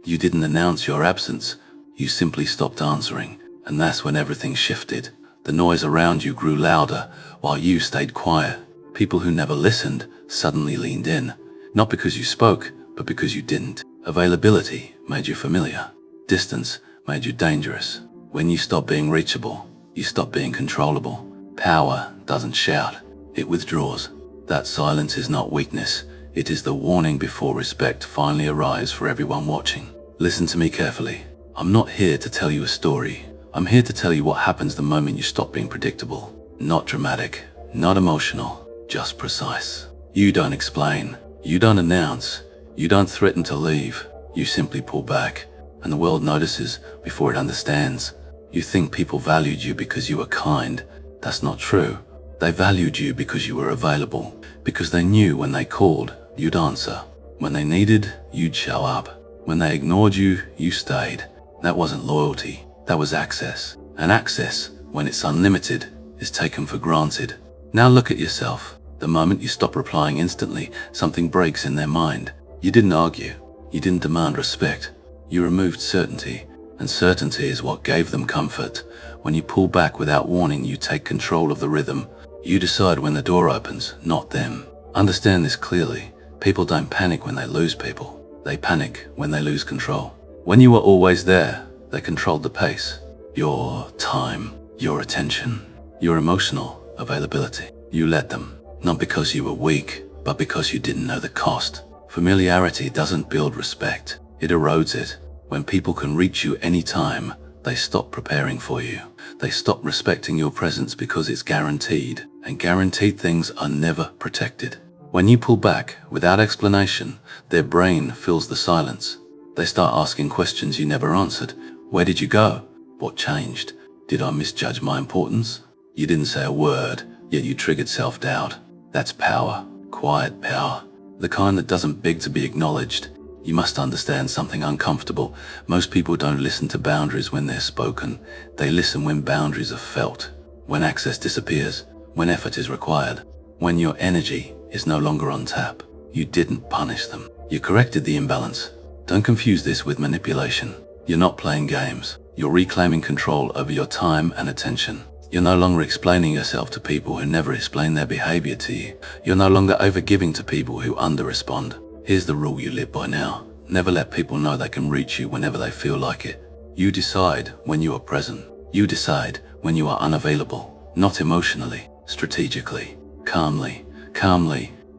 You didn't announce your absence, you simply stopped answering, and that's when everything shifted. The noise around you grew louder, while you stayed quiet. People who never listened suddenly leaned in, not because you spoke, but because you didn't. Availability made you familiar. Distance made you dangerous. When you stop being reachable, you stop being controllable. Power doesn't shout, it withdraws. That silence is not weakness, it is the warning before respect finally arrives for everyone watching. Listen to me carefully. I'm not here to tell you a story. I'm here to tell you what happens the moment you stop being predictable. Not dramatic, not emotional, just precise. You don't explain, you don't announce, you don't threaten to leave. You simply pull back, and the world notices before it understands. You think people valued you because you were kind. That's not true. They valued you because you were available, because they knew when they called, you'd answer. When they needed, you'd show up. When they ignored you, you stayed. That wasn't loyalty, that was access. And access, when it's unlimited, is taken for granted. Now look at yourself. The moment you stop replying instantly, something breaks in their mind. You didn't argue. You didn't demand respect. You removed certainty, and certainty is what gave them comfort. When you pull back without warning, you take control of the rhythm. You decide when the door opens, not them. Understand this clearly. People don't panic when they lose people. They panic when they lose control. When you were always there, they controlled the pace. Your time, your attention, your emotional availability. You let them, not because you were weak, but because you didn't know the cost. Familiarity doesn't build respect, it erodes it. When people can reach you anytime, they stop preparing for you. They stop respecting your presence because it's guaranteed, and guaranteed things are never protected. When you pull back without explanation, their brain fills the silence. They start asking questions you never answered. Where did you go? What changed? Did I misjudge my importance? You didn't say a word, yet you triggered self-doubt. That's power, quiet power, the kind that doesn't beg to be acknowledged. You must understand something uncomfortable. Most people don't listen to boundaries when they're spoken. They listen when boundaries are felt, when access disappears, when effort is required, when your energy is no longer on tap. You didn't punish them. You corrected the imbalance. Don't confuse this with manipulation. You're not playing games. You're reclaiming control over your time and attention. You're no longer explaining yourself to people who never explain their behavior to you. You're no longer overgiving to people who under-respond. Here's the rule you live by now. Never let people know they can reach you whenever they feel like it. You decide when you are present. You decide when you are unavailable. Not emotionally, strategically, calmly,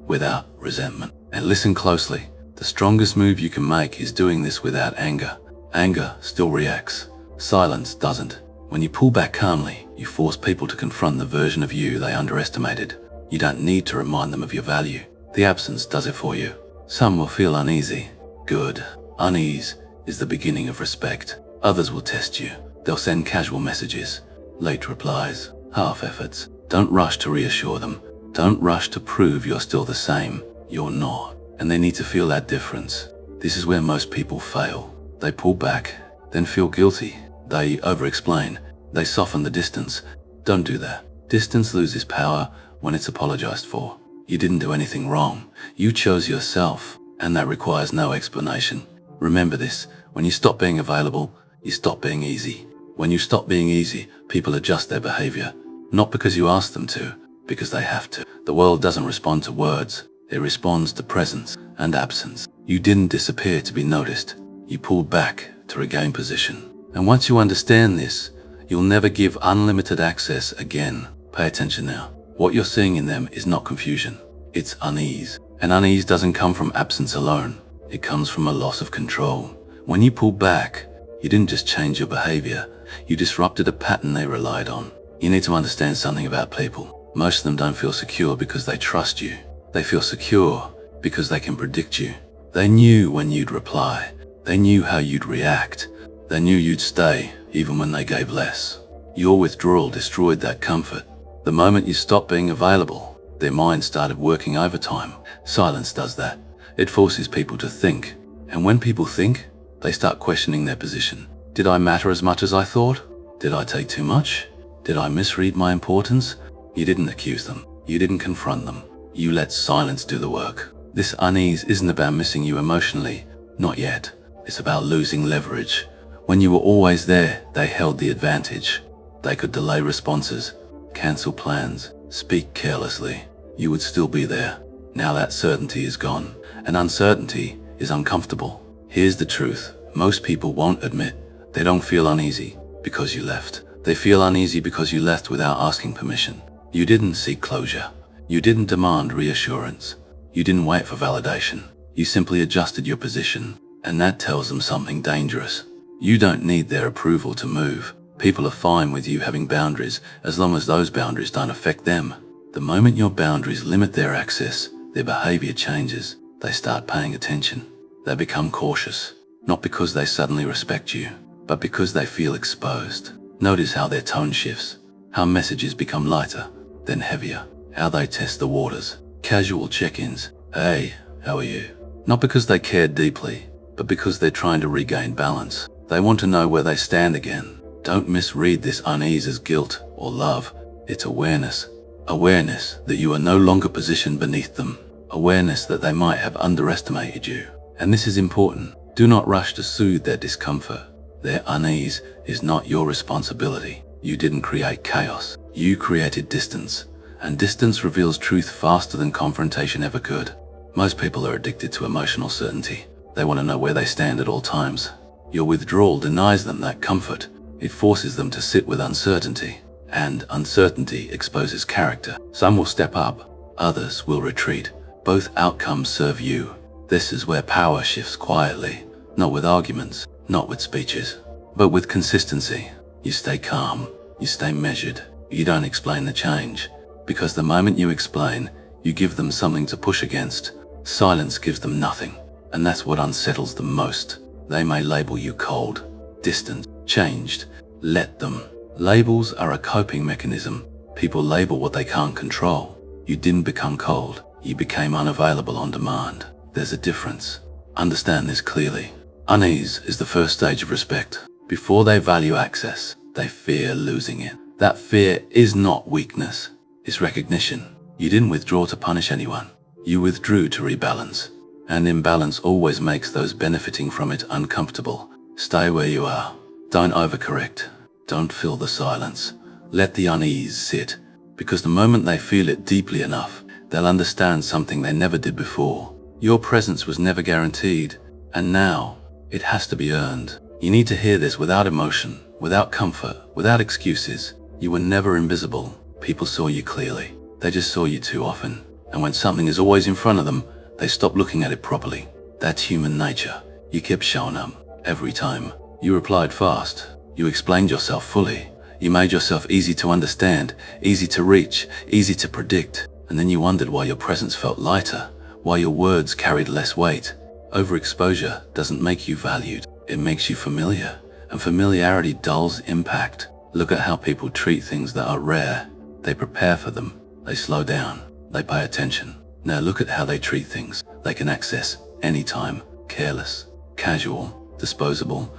without resentment. And listen closely. The strongest move you can make is doing this without anger. Anger still reacts. Silence doesn't. When you pull back calmly, you force people to confront the version of you they underestimated. You don't need to remind them of your value. The absence does it for you. Some will feel uneasy. Good. Unease is the beginning of respect. Others will test you. They'll send casual messages, late replies, half efforts. Don't rush to reassure them. Don't rush to prove you're still the same. You're not. And they need to feel that difference. This is where most people fail. They pull back, then feel guilty. They over-explain. They soften the distance. Don't do that. Distance loses power when it's apologized for. You didn't do anything wrong. You chose yourself, and that requires no explanation. Remember this, when you stop being available, you stop being easy. When you stop being easy, people adjust their behavior. Not because you ask them to, because they have to. The world doesn't respond to words. It responds to presence and absence. You didn't disappear to be noticed. You pulled back to regain position. And once you understand this, you'll never give unlimited access again. Pay attention now. What you're seeing in them is not confusion. It's unease. And unease doesn't come from absence alone. It comes from a loss of control. When you pulled back, you didn't just change your behavior. You disrupted a pattern they relied on. You need to understand something about people. Most of them don't feel secure because they trust you. They feel secure because they can predict you. They knew when you'd reply. They knew how you'd react. They knew you'd stay even when they gave less. Your withdrawal destroyed that comfort. The moment you stopped being available, their minds started working overtime. Silence does that. It forces people to think. And when people think, they start questioning their position. Did I matter as much as I thought? Did I take too much? Did I misread my importance? You didn't accuse them. You didn't confront them. You let silence do the work. This unease isn't about missing you emotionally. Not yet. It's about losing leverage. When you were always there, they held the advantage. They could delay responses, cancel plans, speak carelessly. You would still be there. Now that certainty is gone, and uncertainty is uncomfortable. Here's the truth. Most people won't admit they don't feel uneasy because you left. They feel uneasy because you left without asking permission. You didn't seek closure. You didn't demand reassurance. You didn't wait for validation. You simply adjusted your position, and that tells them something dangerous. You don't need their approval to move. People are fine with you having boundaries as long as those boundaries don't affect them. The moment your boundaries limit their access, their behavior changes. They start paying attention. They become cautious, not because they suddenly respect you, but because they feel exposed. Notice how their tone shifts, how messages become lighter, then heavier, how they test the waters. Casual check-ins. Hey, how are you? Not because they care deeply, but because they're trying to regain balance. They want to know where they stand again. Don't misread this unease as guilt or love. It's awareness. Awareness that you are no longer positioned beneath them. Awareness that they might have underestimated you. And this is important. Do not rush to soothe their discomfort. Their unease is not your responsibility. You didn't create chaos. You created distance. And distance reveals truth faster than confrontation ever could. Most people are addicted to emotional certainty. They want to know where they stand at all times. Your withdrawal denies them that comfort. It forces them to sit with uncertainty. And uncertainty exposes character. Some will step up, others will retreat. Both outcomes serve you. This is where power shifts quietly, not with arguments, not with speeches, but with consistency. You stay calm, you stay measured, you don't explain the change. Because the moment you explain, you give them something to push against. Silence gives them nothing, and that's what unsettles them most. They may label you cold, distant, changed. Let them. Labels are a coping mechanism. People label what they can't control. You didn't become cold. You became unavailable on demand. There's a difference. Understand this clearly. Unease is the first stage of respect. Before they value access, they fear losing it. That fear is not weakness. It's recognition. You didn't withdraw to punish anyone. You withdrew to rebalance. And imbalance always makes those benefiting from it uncomfortable. Stay where you are. Don't overcorrect. Don't fill the silence. Let the unease sit. Because the moment they feel it deeply enough, they'll understand something they never did before. Your presence was never guaranteed, and now it has to be earned. You need to hear this without emotion, without comfort, without excuses. You were never invisible. People saw you clearly. They just saw you too often. And when something is always in front of them, they stop looking at it properly. That's human nature. You kept showing up every time. You replied fast. You explained yourself fully. You made yourself easy to understand, easy to reach, easy to predict. And then you wondered why your presence felt lighter, why your words carried less weight. Overexposure doesn't make you valued. It makes you familiar. And familiarity dulls impact. Look at how people treat things that are rare. They prepare for them. They slow down. They pay attention. Now look at how they treat things they can access anytime. Careless, casual, disposable.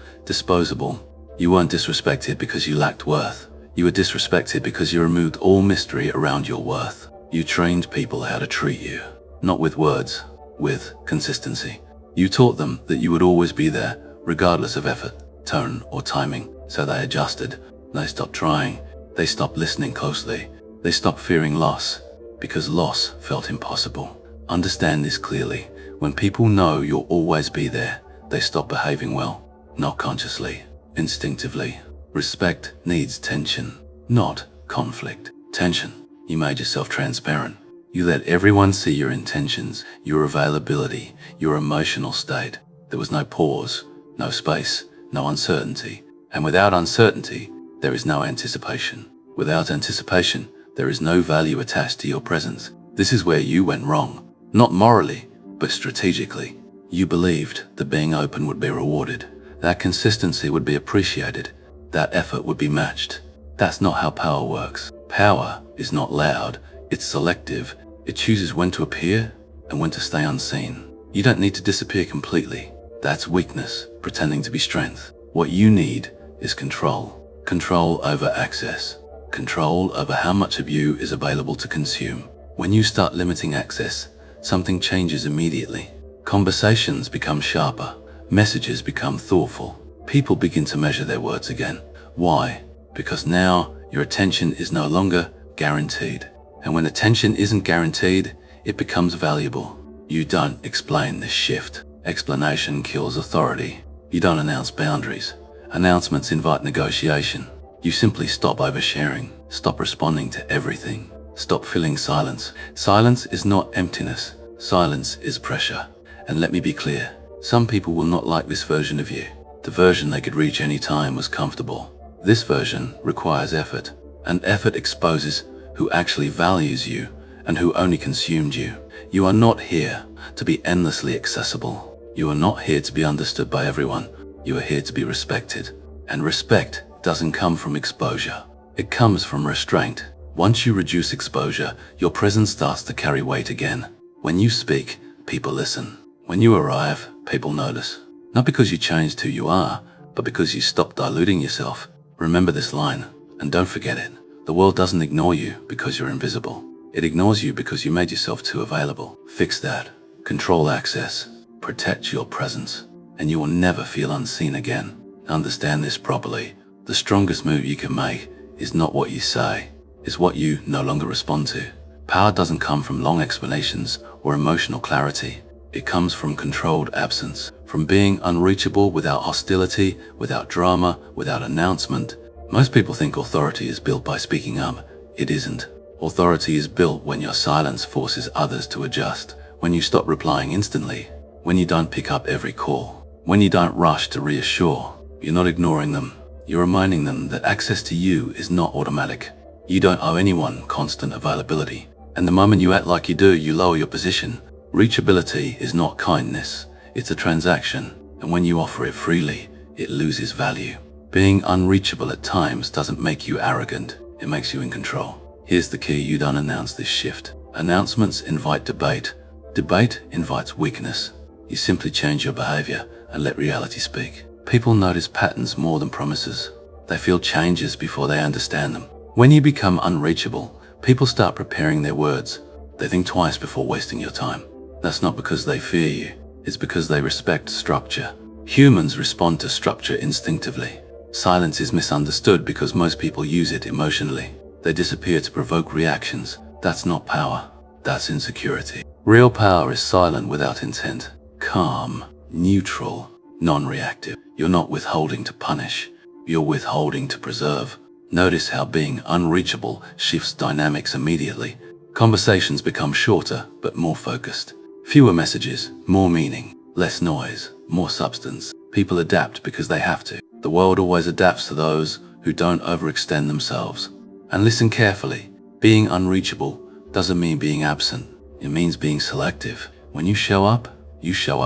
You weren't disrespected because you lacked worth. You were disrespected because you removed all mystery around your worth. You trained people how to treat you, not with words, with consistency. You taught them that you would always be there, regardless of effort, tone, or timing. So they adjusted. They stopped trying. They stopped listening closely. They stopped fearing loss, because loss felt impossible. Understand this clearly. When people know you'll always be there, they stop behaving well, not consciously, instinctively. Respect needs tension, not conflict. Tension. You made yourself transparent. You let everyone see your intentions, your availability, your emotional state. There was no pause, no space, no uncertainty. And without uncertainty, there is no anticipation. Without anticipation, there is no value attached to your presence. This is where you went wrong. Not morally, but strategically. You believed that being open would be rewarded, that consistency would be appreciated, that effort would be matched. That's not how power works. Power is not loud, it's selective. It chooses when to appear and when to stay unseen. You don't need to disappear completely. That's weakness, pretending to be strength. What you need is control. Control over access. Control over how much of you is available to consume. When you start limiting access, something changes immediately. Conversations become sharper. Messages become thoughtful. People begin to measure their words again. Why? Because now your attention is no longer guaranteed. And when attention isn't guaranteed, it becomes valuable. You don't explain this shift. Explanation kills authority. You don't announce boundaries. Announcements invite negotiation. You simply stop oversharing. Stop responding to everything. Stop filling silence. Silence is not emptiness. Silence is pressure. And let me be clear, some people will not like this version of you. The version they could reach any time was comfortable. This version requires effort, and effort exposes who actually values you and who only consumed you. You are not here to be endlessly accessible. You are not here to be understood by everyone. You are here to be respected. And respect doesn't come from exposure. It comes from restraint. Once you reduce exposure, your presence starts to carry weight again. When you speak, people listen. When you arrive, people notice. Not because you changed who you are, but because you stopped diluting yourself. Remember this line, and don't forget it. The world doesn't ignore you because you're invisible. It ignores you because you made yourself too available. Fix that. Control access. Protect your presence, and you will never feel unseen again. Understand this properly. The strongest move you can make is not what you say, it's what you no longer respond to. Power doesn't come from long explanations or emotional clarity. It comes from controlled absence, from being unreachable without hostility, without drama, without announcement. Most people think authority is built by speaking up. It isn't. Authority is built when your silence forces others to adjust, when you stop replying instantly, when you don't pick up every call, when you don't rush to reassure. You're not ignoring them. You're reminding them that access to you is not automatic. You don't owe anyone constant availability. And the moment you act like you do, you lower your position. Reachability is not kindness. It's a transaction. And when you offer it freely, it loses value. Being unreachable at times doesn't make you arrogant. It makes you in control. Here's the key: you don't announce this shift. Announcements invite debate. Debate invites weakness. You simply change your behavior and let reality speak. People notice patterns more than promises. They feel changes before they understand them. When you become unreachable, people start preparing their words. They think twice before wasting your time. That's not because they fear you. It's because they respect structure. Humans respond to structure instinctively. Silence is misunderstood because most people use it emotionally. They disappear to provoke reactions. That's not power. That's insecurity. Real power is silent without intent. Calm, neutral, non-reactive. You're not withholding to punish. You're withholding to preserve. Notice how being unreachable shifts dynamics immediately. Conversations become shorter but more focused. Fewer messages, more meaning. Less noise, more substance. People adapt because they have to. The world always adapts to those who don't overextend themselves. And listen carefully. Being unreachable doesn't mean being absent. It means being selective. When you show up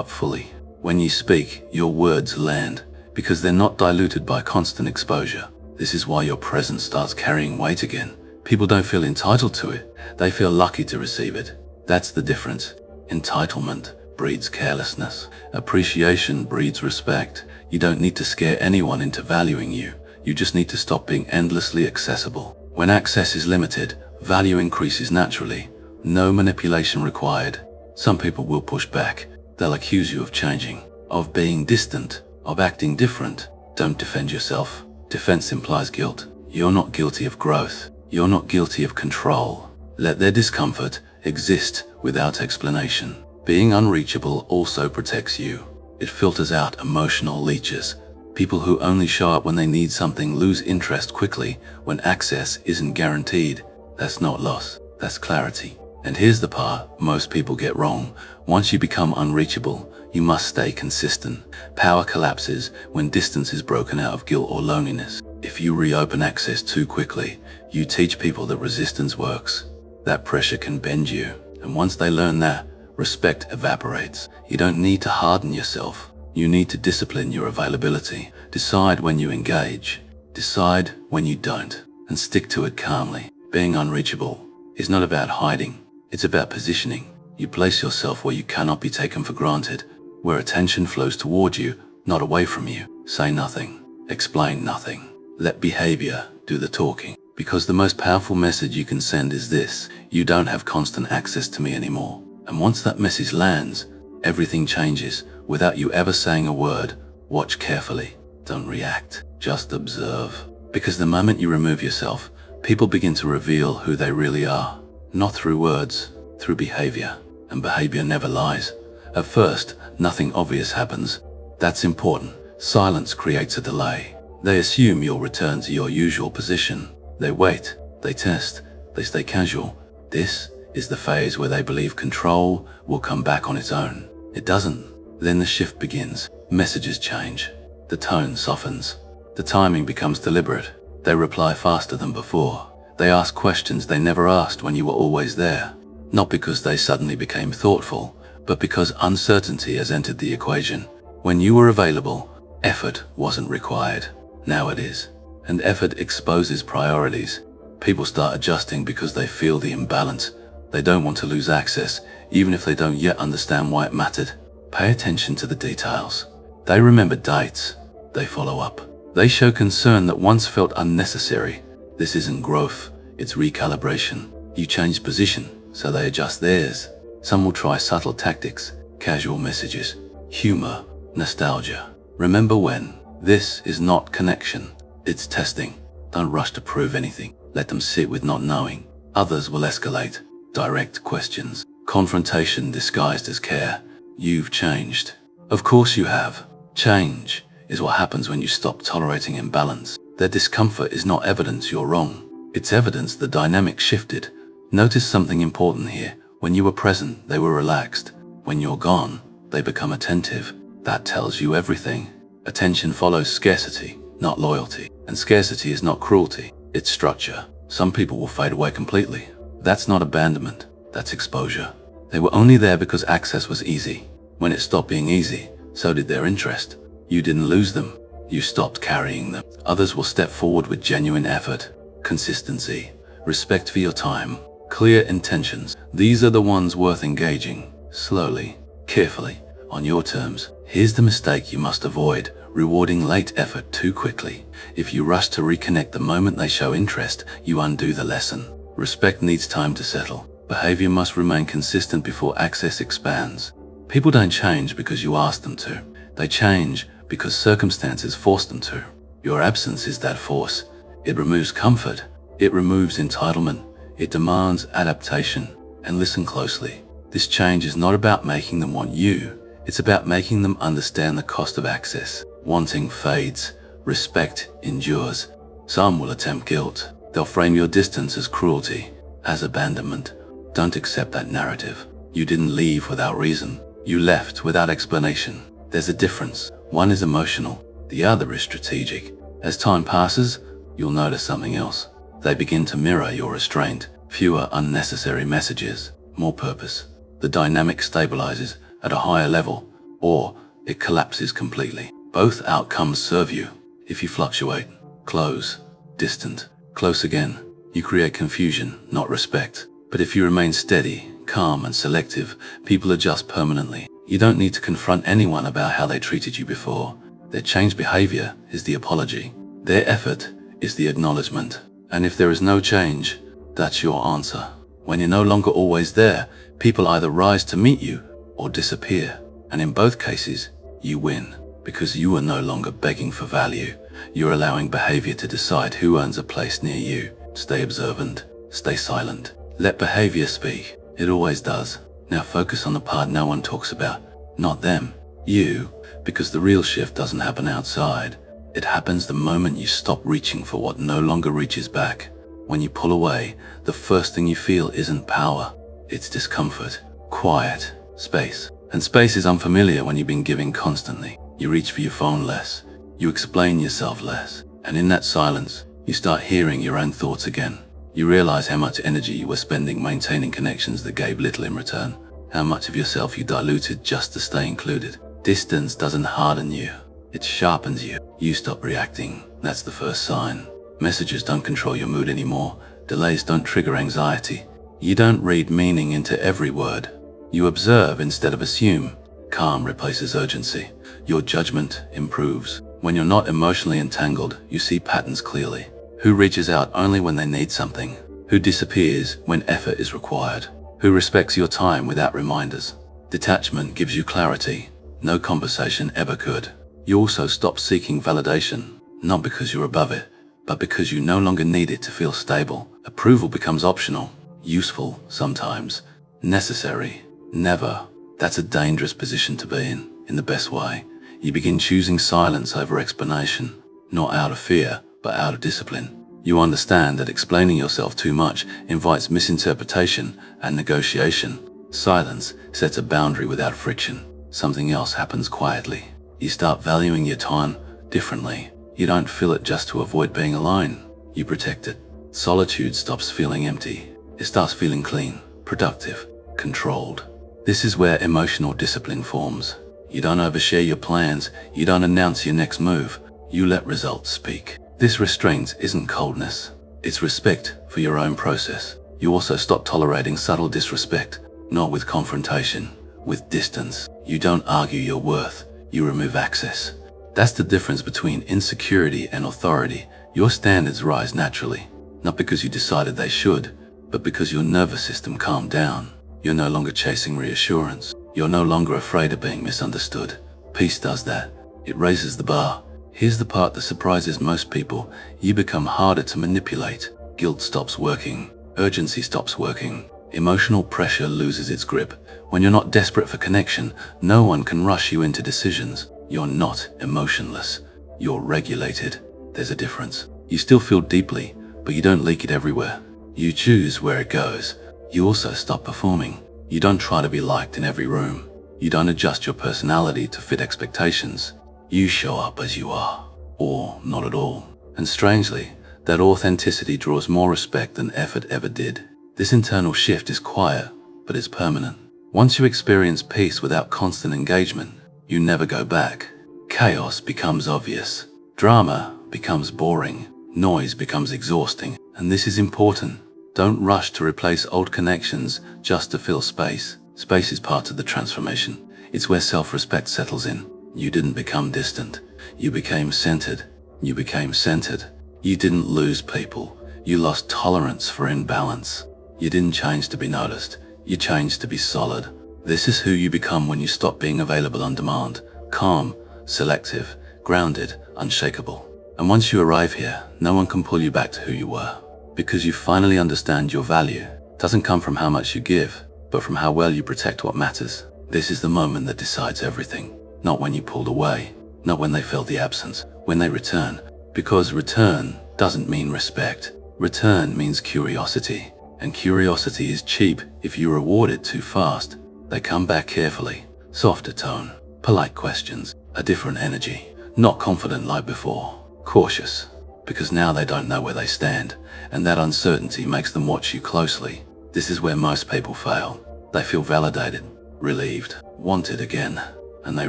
fully. When you speak, your words land because they're not diluted by constant exposure. This is why your presence starts carrying weight again. People don't feel entitled to it. They feel lucky to receive it. That's the difference. Entitlement breeds carelessness. Appreciation breeds respect. You don't need to scare anyone into valuing you. You just need to stop being endlessly accessible. When access is limited, value increases naturally. No manipulation required. Some people will push back. They'll accuse you of changing, of being distant, of acting different. Don't defend yourself. Defense implies guilt. You're not guilty of growth. You're not guilty of control. Let their discomfort exist without explanation. Being unreachable also protects you. It filters out emotional leeches. People who only show up when they need something lose interest quickly when access isn't guaranteed. That's not loss, that's clarity. And here's the part most people get wrong. Once you become unreachable, you must stay consistent. Power collapses when distance is broken out of guilt or loneliness. If you reopen access too quickly, you teach people that resistance works. That pressure can bend you. And once they learn that, respect evaporates. You don't need to harden yourself. You need to discipline your availability. Decide when you engage. Decide when you don't. And stick to it calmly. Being unreachable is not about hiding. It's about positioning. You place yourself where you cannot be taken for granted, where attention flows toward you, not away from you. Say nothing. Explain nothing. Let behavior do the talking. Because the most powerful message you can send is this: you don't have constant access to me anymore. And once that message lands, Everything changes without you ever saying a word. Watch carefully. Don't react. Just observe. Because the moment you remove yourself, people begin to reveal who they really are. Not through words, through behavior. And behavior never lies. At first, nothing obvious happens. That's important. Silence creates a delay. They assume you'll return to your usual position. They wait. They test. They stay casual. This is the phase where they believe control will come back on its own. It doesn't. Then the shift begins. Messages change. The tone softens. The timing becomes deliberate. They reply faster than before. They ask questions they never asked when you were always there. Not because they suddenly became thoughtful, but because uncertainty has entered the equation. When you were available, effort wasn't required. Now it is. And effort exposes priorities. People start adjusting because they feel the imbalance. They don't want to lose access, even if they don't yet understand why it mattered. Pay attention to the details. They remember dates. They follow up. They show concern that once felt unnecessary. This isn't growth, it's recalibration. You change position, so they adjust theirs. Some will try subtle tactics, casual messages, humor, nostalgia. Remember when. This is not connection, it's testing. Don't rush to prove anything. Let them sit with not knowing. Others will escalate. Direct questions. Confrontation disguised as care. You've changed. Of course you have. Change is what happens when you stop tolerating imbalance. Their discomfort is not evidence you're wrong. It's evidence the dynamic shifted. Notice something important here. When you were present, they were relaxed. When you're gone, they become attentive. That tells you everything. Attention follows scarcity, not loyalty. And scarcity is not cruelty, it's structure. Some people will fade away completely. That's not abandonment, that's exposure. They were only there because access was easy. When it stopped being easy, so did their interest. You didn't lose them, you stopped carrying them. Others will step forward with genuine effort, consistency, respect for your time, clear intentions. These are the ones worth engaging, slowly, carefully, on your terms. Here's the mistake you must avoid: rewarding late effort too quickly. If you rush to reconnect the moment they show interest, you undo the lesson. Respect needs time to settle. Behavior must remain consistent before access expands. People don't change because you ask them to. They change because circumstances force them to. Your absence is that force. It removes comfort. It removes entitlement. It demands adaptation. And listen closely. This change is not about making them want you. It's about making them understand the cost of access. Wanting fades. Respect endures. Some will attempt guilt. They'll frame your distance as cruelty, as abandonment. Don't accept that narrative. You didn't leave without reason. You left without explanation. There's a difference. One is emotional, the other is strategic. As time passes, you'll notice something else. They begin to mirror your restraint. Fewer unnecessary messages, more purpose. The dynamic stabilizes at a higher level, or it collapses completely. Both outcomes serve you. If you fluctuate, close, distant, close again, you create confusion, not respect. But if you remain steady, calm and selective, people adjust permanently. You don't need to confront anyone about how they treated you before. Their changed behavior is the apology. Their effort is the acknowledgement. And if there is no change, that's your answer. When you're no longer always there, people either rise to meet you or disappear. And in both cases, you win. Because you are no longer begging for value. You're allowing behavior to decide who earns a place near you. Stay observant. Stay silent. Let behavior speak. It always does. Now focus on the part no one talks about. Not them. You. Because the real shift doesn't happen outside. It happens the moment you stop reaching for what no longer reaches back. When you pull away, the first thing you feel isn't power. It's discomfort. Quiet. Space. And space is unfamiliar when you've been giving constantly. You reach for your phone less. You explain yourself less. And in that silence, you start hearing your own thoughts again. You realize how much energy you were spending maintaining connections that gave little in return. How much of yourself you diluted just to stay included. Distance doesn't harden you. It sharpens you. You stop reacting. That's the first sign. Messages don't control your mood anymore. Delays don't trigger anxiety. You don't read meaning into every word. You observe instead of assume. Calm replaces urgency. Your judgment improves. When you're not emotionally entangled, you see patterns clearly. Who reaches out only when they need something? Who disappears when effort is required? Who respects your time without reminders? Detachment gives you clarity. No conversation ever could. You also stop seeking validation, not because you're above it, but because you no longer need it to feel stable. Approval becomes optional, useful sometimes, necessary never. That's a dangerous position to be in the best way. You begin choosing silence over explanation, not out of fear, but out of discipline. You understand that explaining yourself too much invites misinterpretation and negotiation. Silence sets a boundary without friction. Something else happens quietly. You start valuing your time differently. You don't fill it just to avoid being alone. You protect it. Solitude stops feeling empty. It starts feeling clean, productive, controlled. This is where emotional discipline forms. You don't overshare your plans. You don't announce your next move. You let results speak. This restraint isn't coldness. It's respect for your own process. You also stop tolerating subtle disrespect, not with confrontation, with distance. You don't argue your worth. You remove access. That's the difference between insecurity and authority. Your standards rise naturally, not because you decided they should, but because your nervous system calmed down. You're no longer chasing reassurance. You're no longer afraid of being misunderstood. Peace does that. It raises the bar. Here's the part that surprises most people. You become harder to manipulate. Guilt stops working. Urgency stops working. Emotional pressure loses its grip. When you're not desperate for connection, no one can rush you into decisions. You're not emotionless. You're regulated. There's a difference. You still feel deeply, but you don't leak it everywhere. You choose where it goes. You also stop performing. You don't try to be liked in every room. You don't adjust your personality to fit expectations. You show up as you are, or not at all. And strangely, that authenticity draws more respect than effort ever did. This internal shift is quiet, but it's permanent. Once you experience peace without constant engagement, you never go back. Chaos becomes obvious. Drama becomes boring. Noise becomes exhausting. And this is important. Don't rush to replace old connections just to fill space. Space is part of the transformation. It's where self-respect settles in. You didn't become distant. You became centered. You became centered. You didn't lose people. You lost tolerance for imbalance. You didn't change to be noticed. You changed to be solid. This is who you become when you stop being available on demand. Calm, selective, grounded, unshakable. And once you arrive here, no one can pull you back to who you were. Because you finally understand your value. It doesn't come from how much you give, but from how well you protect what matters. This is the moment that decides everything. Not when you pulled away, not when they felt the absence, when they return. Because return doesn't mean respect. Return means curiosity. And curiosity is cheap if you reward it too fast. They come back carefully, softer tone, polite questions, a different energy. Not confident like before, cautious. Because now they don't know where they stand, and that uncertainty makes them watch you closely. This is where most people fail. They feel validated, relieved, wanted again, and they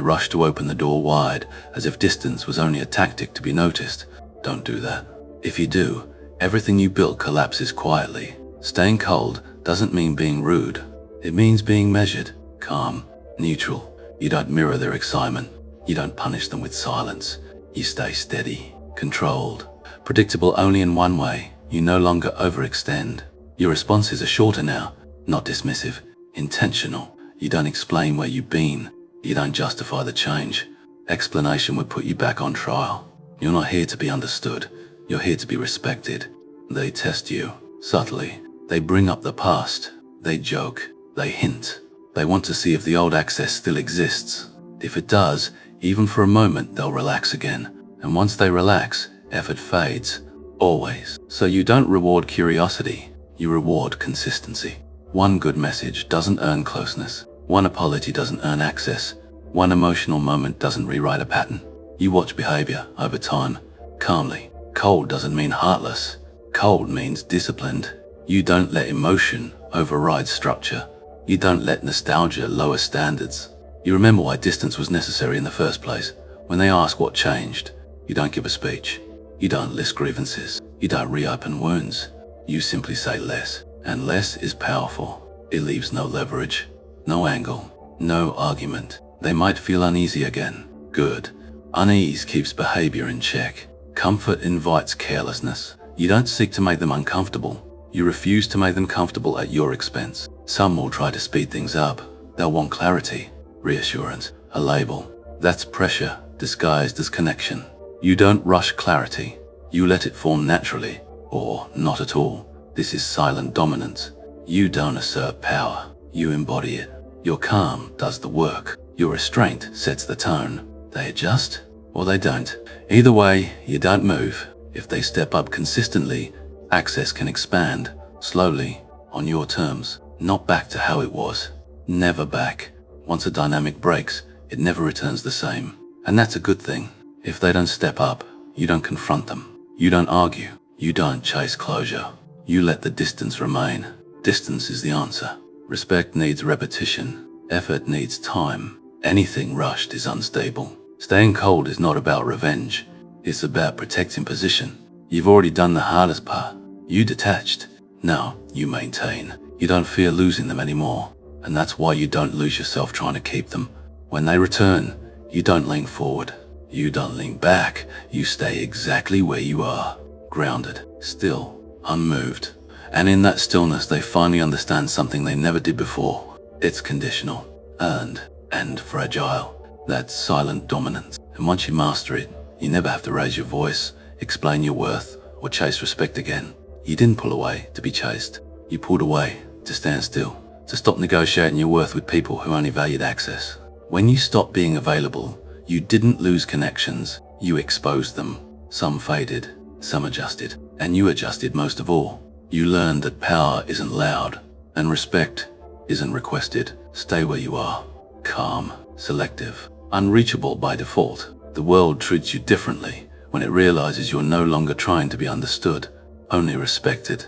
rush to open the door wide as if distance was only a tactic to be noticed. Don't do that. If you do, everything you built collapses quietly. Staying cold doesn't mean being rude. It means being measured, calm, neutral. You don't mirror their excitement. You don't punish them with silence. You stay steady, controlled. Predictable only in one way. You no longer overextend. Your responses are shorter now, not dismissive, intentional. You don't explain where you've been. You don't justify the change. Explanation would put you back on trial. You're not here to be understood. You're here to be respected. They test you, subtly. They bring up the past. They joke. They hint. They want to see if the old access still exists. If it does, even for a moment, they'll relax again. And once they relax, effort fades. Always. So you don't reward curiosity. You reward consistency. One good message doesn't earn closeness. One apology doesn't earn access. One emotional moment doesn't rewrite a pattern. You watch behavior over time, calmly. Cold doesn't mean heartless. Cold means disciplined. You don't let emotion override structure. You don't let nostalgia lower standards. You remember why distance was necessary in the first place. When they ask what changed, you don't give a speech. You don't list grievances. You don't reopen wounds. You simply say less. And less is powerful. It leaves no leverage, no angle, no argument. They might feel uneasy again. Good. Unease keeps behavior in check. Comfort invites carelessness. You don't seek to make them uncomfortable. You refuse to make them comfortable at your expense. Some will try to speed things up. They'll want clarity, reassurance, a label. That's pressure disguised as connection. You don't rush clarity. You let it form naturally, or not at all. This is silent dominance. You don't assert power. You embody it. Your calm does the work. Your restraint sets the tone. They adjust, or they don't. Either way, you don't move. If they step up consistently, access can expand, slowly, on your terms. Not back to how it was. Never back. Once a dynamic breaks, it never returns the same. And that's a good thing. If they don't step up, you don't confront them. You don't argue. You don't chase closure. You let the distance remain. Distance is the answer. Respect needs repetition. Effort needs time. Anything rushed is unstable. Staying cold is not about revenge. It's about protecting position. You've already done the hardest part. You detached. Now you maintain. You don't fear losing them anymore. And that's why you don't lose yourself trying to keep them. When they return, you don't lean forward. You don't lean back. You stay exactly where you are. Grounded, still, unmoved. And in that stillness, they finally understand something they never did before. It's conditional, earned, and fragile. That's silent dominance. And once you master it, you never have to raise your voice, explain your worth, or chase respect again. You didn't pull away to be chased. You pulled away to stand still, to stop negotiating your worth with people who only valued access. When you stopped being available, you didn't lose connections, you exposed them. Some faded, some adjusted, and you adjusted most of all. You learned that power isn't loud, and respect isn't requested. Stay where you are, calm, selective, unreachable by default. The world treats you differently when it realizes you're no longer trying to be understood, only respected.